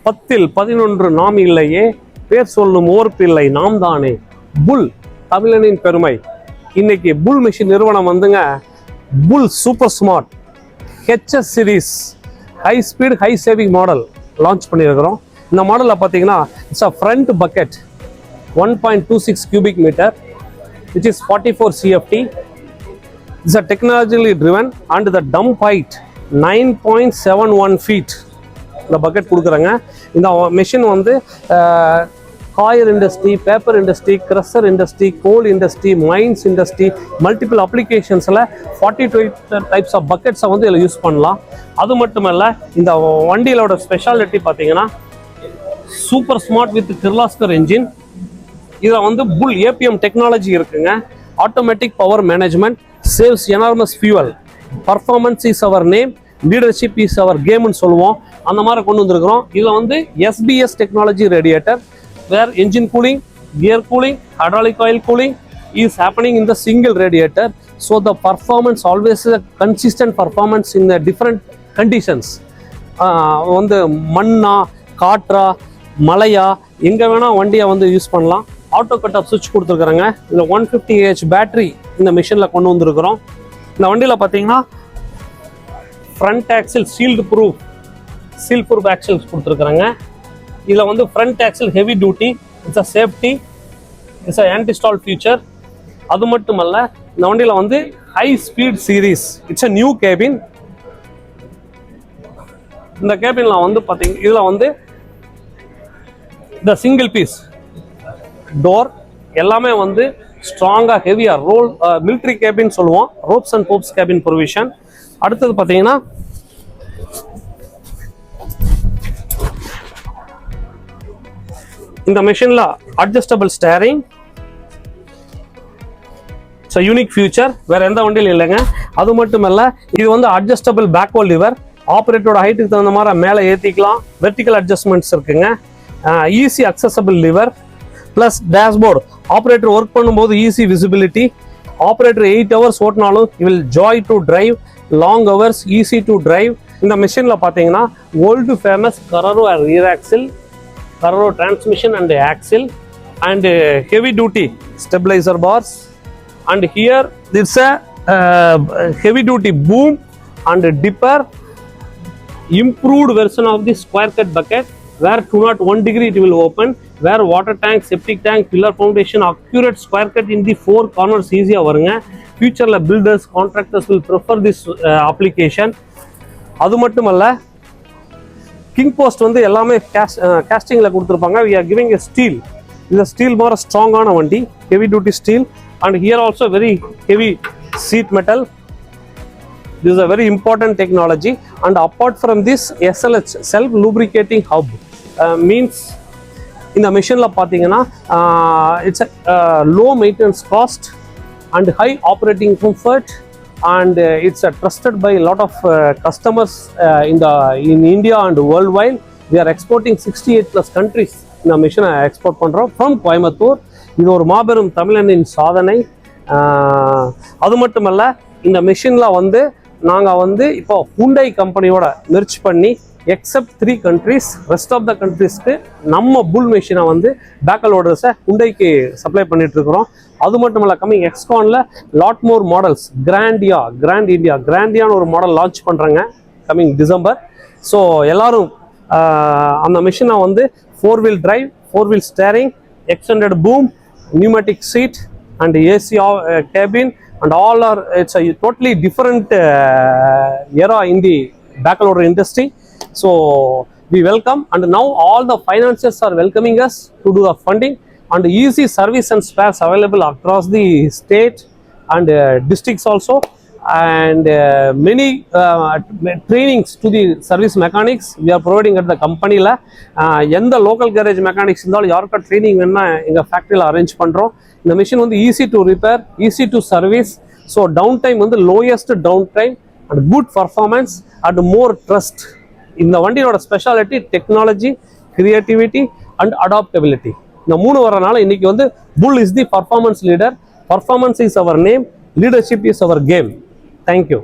10 11 நாம் இல்லையே, பேர் சொல்லும் ஓர் பிள்ளை நாம் தானே. புல் தமிழனின் பெருமை. இன்னைக்கு புல் மிஷின் நிறுவனம் வந்துங்க Bull super smart HS series high speed high saving model launch பண்ணியிருக்கிறோம். இந்த மாடலில் பார்த்தீங்கன்னா it's a front bucket 1.26 cubic meter which is 44 CFT. It's a technologically driven and the dump height 9.71 feet. இந்த பக்கெட் கொடுக்குறாங்க. இந்த machine வந்து coir industry, paper industry, crusher industry, coal industry, mines industry, multiple அப்ளிகேஷன்ஸில் 42 types of பக்கெட்ஸை வந்து இதில் use பண்ணலாம். அது மட்டும் இல்லை, இந்த வண்டியிலோட ஸ்பெஷாலிட்டி பார்த்தீங்கன்னா super smart with Kirloskar engine. இதில் வந்து புல் APM டெக்னாலஜி இருக்குங்க. Automatic power management, saves enormous fuel, performance is our name, leadership is our கேம்னு சொல்லுவோம். அந்த மாதிரி கொண்டு வந்திருக்கிறோம். இதில் வந்து SBS technology radiator, where engine cooling, gear cooling, hydraulic oil cooling is happening in the single radiator. So the performance always a consistent performance in the different conditions. வந்து மண்ணா, காற்றா, மலையா, எங்கே வேணால் வண்டியை வந்து யூஸ் பண்ணலாம். ஆட்டோ கட் ஆஃப் சுவிட்ச் கொடுத்துருக்குறாங்க. இந்த 150Ah பேட்டரி இந்த மிஷினில் கொண்டு வந்திருக்கிறோம். இந்த வண்டியில் பார்த்தீங்கன்னா ஃப்ரண்ட் ஆக்சில் சீல் ப்ரூஃப் ஆக்சில்ஸ் கொடுத்துருக்குறாங்க. இதில் வந்து front axial heavy duty, it's a safety, it's a anti stall feature. அது மட்டும் அல்ல, இந்த வண்டியில் வந்து high speed series, it's a new cabin. இந்த கேபினில் வந்து பார்த்தீங்க, இதில் வந்து இந்த சிங்கிள் பீஸ் டோர் எல்லாமே வந்து ஸ்ட்ராங்காக ஹெவியாக ரோல் மிலிட்ரி கேபின் சொல்லுவோம், ropes and Pope's cabin provision. அடுத்தது பார்த்தீங்கன்னா இந்த மெஷினில் adjustable steering, it's a unique future, வேற எந்த வண்டியில் இல்லைங்க. அது மட்டும் இல்லை, இது வந்து அட்ஜஸ்டபிள் பேக்ஹோ லிவர், ஆப்ரேட்டரோட ஹைட்டுக்கு தகுந்த மாதிரி மேலே ஏற்றிக்கலாம். வெர்டிக்கல் அட்ஜஸ்ட்மெண்ட்ஸ் இருக்குங்க. Easy accessible lever plus dashboard. Operator work பண்ணும்போது ஈஸி விசிபிலிட்டி. ஆப்ரேட்டர் 8 hours ஓட்டினாலும் will joy to drive, long hours easy to drive. இந்த மிஷினில் பார்த்தீங்கன்னா world famous Carraro rear axle, Carraro transmission and axle, and heavy duty stabiliser bars. And here it's a heavy duty boom and tipper, improved version of the square cut bucket where 201 degree it will open, where water tank, septic tank, pillar foundation, accurate square cut in the 4 corners easy-ஆ வருங்க. ஃபியூச்சரில் builders, contractors will prefer this application. அது மட்டும் அல்ல, king post வந்து எல்லாமே கேஸ்டிங்கில் கொடுத்துருப்பாங்க. we are giving a steel. இது steel மாதிரி ஸ்ட்ராங்கான வண்டி, heavy duty steel. And here also very heavy seat metal. This is a very important technology. And apart from this, SLH self lubricating hub means in the machine la pathina it's a low maintenance cost and high operating comfort, and it's trusted by a lot of customers in India and worldwide. We are exporting 68 plus countries. இந்த மிஷினை export பண்ணுறோம் from Coimbatore. இது ஒரு மாபெரும் தமிழனின் சாதனை. அது மட்டுமல்ல, இந்த மிஷினில் வந்து நாங்கள் வந்து இப்போ ஹுண்டை கம்பெனியோட மெர்ஜ் பண்ணி except 3 countries, rest of the கண்ட்ரீஸ்க்கு நம்ம புல் மிஷினை வந்து பேக்கல் ஓர்டர்ஸை ஹுண்டைக்கு சப்ளை பண்ணிட்டு இருக்கிறோம். அது மட்டும் இல்லை, கம்மிங் எக்ஸ்கானில் லாட் மோர் மாடல்ஸ், கிராண்டியான்னு ஒரு மாடல் லான்ச் பண்ணுறாங்க கம்மிங் டிசம்பர். ஸோ எல்லாரும் அந்த மிஷினை வந்து 4-wheel drive, 4-wheel steering, extended boom, pneumatic seat and AC cabin, and all are, it's a totally different era in the backloader industry. So we welcome, and now all the financiers are welcoming us to do the funding, and easy service and spares available across the state and districts also, and many trainings to the service mechanics we are providing at the company la. எந்த local garage mechanics இருந்தாலும் யாருக்கா training வேணும்னா எங்கள் ஃபேக்ட்ரியில் arrange பண்ணுறோம். இந்த machine வந்து easy to repair, easy to service. So downtime வந்து lowest downtime and good performance and more trust. இந்த வண்டியோட speciality technology, creativity and adaptability. இந்த 3 வரனால இன்னைக்கு வந்து Bull is the performance leader. Performance is our name, leadership is our game. Thank you.